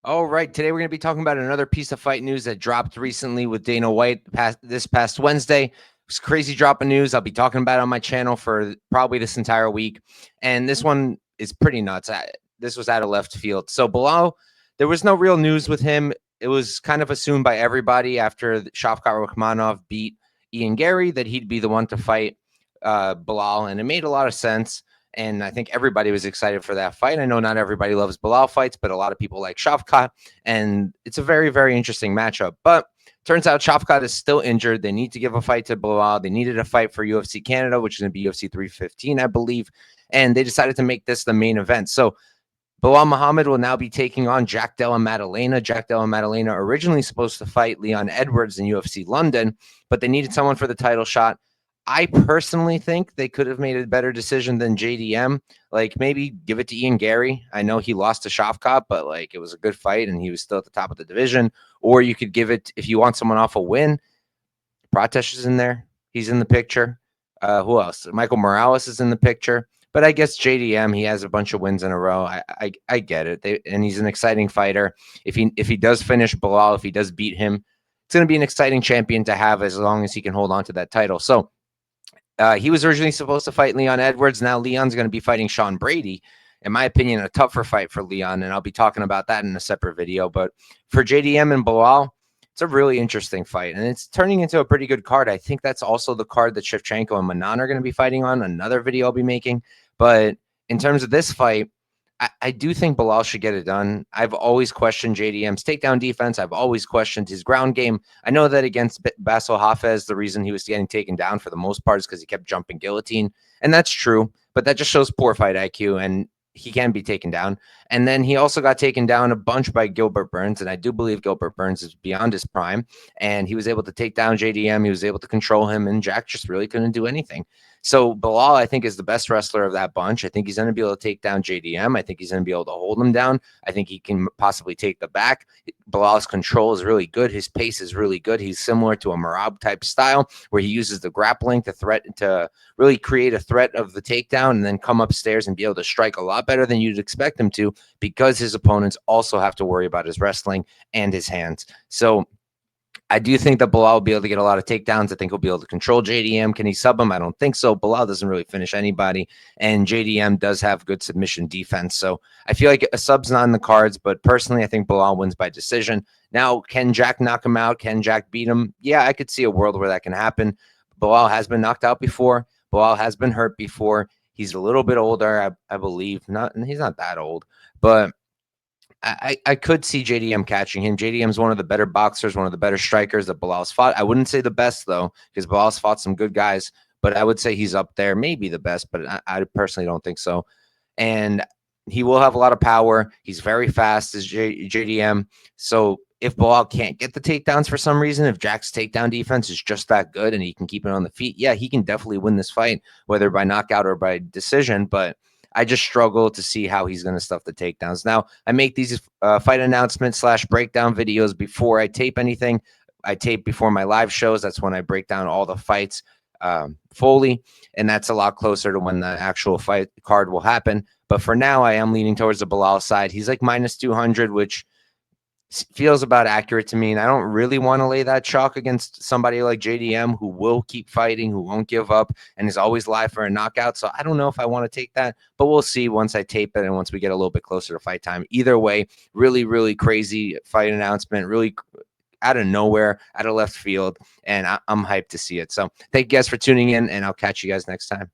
All right, today we're going to be talking about another piece of fight news that dropped recently with Dana White this past Wednesday. It was a crazy drop of news. I'll be talking about it on my channel for probably this entire week. And this one is pretty nuts. This was out of left field. So Belal, there was no real news with him. It was kind of assumed by everybody after Shavkat Rakhmonov beat Ian Gary that he'd be the one to fight Belal, and it made a lot of sense. And I think everybody was excited for that fight. I know not everybody loves Belal fights, but a lot of people like Shavkat. And it's a very, very interesting matchup. But turns out Shavkat is still injured. They need to give a fight to Belal. They needed a fight for UFC Canada, which is going to be UFC 315, I believe. And they decided to make this the main event. So Belal Muhammad will now be taking on Jack Della Maddalena. Jack Della Maddalena originally supposed to fight Leon Edwards in UFC London, but they needed someone for the title shot. I personally think they could have made a better decision than JDM. Like maybe give it to Ian Gary. I know he lost to Shavkat, but like it was a good fight and he was still at the top of the division. Or you could give it if you want someone off a win. Pratesh is in there. He's in the picture. Who else? Michael Morales is in the picture. But I guess JDM, he has a bunch of wins in a row. I get it. And he's an exciting fighter. If he does finish Belal, if he does beat him, it's going to be an exciting champion to have as long as he can hold on to that title. So he was originally supposed to fight Leon Edwards. Now Leon's going to be fighting Sean Brady. In my opinion, a tougher fight for Leon, and I'll be talking about that in a separate video. But for JDM and Belal, it's a really interesting fight, and it's turning into a pretty good card. I think that's also the card that Shevchenko and Manon are going to be fighting on, another video I'll be making. But in terms of this fight, I do think Belal should get it done. I've always questioned JDM's takedown defense. I've always questioned his ground game. I know that against Basil Hafez, the reason he was getting taken down for the most part is because he kept jumping guillotine. And that's true, but that just shows poor fight IQ, and he can be taken down. And then he also got taken down a bunch by Gilbert Burns, and I do believe Gilbert Burns is beyond his prime. And he was able to take down JDM. He was able to control him, and Jack just really couldn't do anything. So Belal, I think, is the best wrestler of that bunch. I think he's going to be able to take down JDM. I think he's going to be able to hold him down. I think he can possibly take the back. Belal's control is really good. His pace is really good. He's similar to a Marab type style where he uses the grappling to really create a threat of the takedown and then come upstairs and be able to strike a lot better than you'd expect him to, because his opponents also have to worry about his wrestling and his hands. So I do think that Belal will be able to get a lot of takedowns. I think he'll be able to control JDM. Can he sub him? I don't think so. Belal doesn't really finish anybody, and JDM does have good submission defense. So I feel like a sub's not in the cards, but personally, I think Belal wins by decision. Now, can Jack knock him out? Can Jack beat him? Yeah, I could see a world where that can happen. Belal has been knocked out before. Belal has been hurt before. He's a little bit older, I believe. He's not that old, but I could see JDM catching him. JDM is one of the better boxers, one of the better strikers that Belal's fought. I wouldn't say the best, though, because Belal's fought some good guys, but I would say he's up there, maybe the best, but I personally don't think so. And he will have a lot of power. He's very fast as JDM. So if Belal can't get the takedowns for some reason, if Jack's takedown defense is just that good and he can keep it on the feet, yeah, he can definitely win this fight, whether by knockout or by decision. But I just struggle to see how he's going to stuff the takedowns. Now, I make these fight announcements / breakdown videos before I tape anything. I tape before my live shows. That's when I break down all the fights fully, and that's a lot closer to when the actual fight card will happen. But for now, I am leaning towards the Belal side. He's like minus 200, which feels about accurate to me. And I don't really want to lay that chalk against somebody like JDM, who will keep fighting, who won't give up, and is always live for a knockout. So I don't know if I want to take that, but we'll see once I tape it and once we get a little bit closer to fight time. Either way, really, really crazy fight announcement, really out of nowhere, out of left field, and I'm hyped to see it. So thank you guys for tuning in, and I'll catch you guys next time.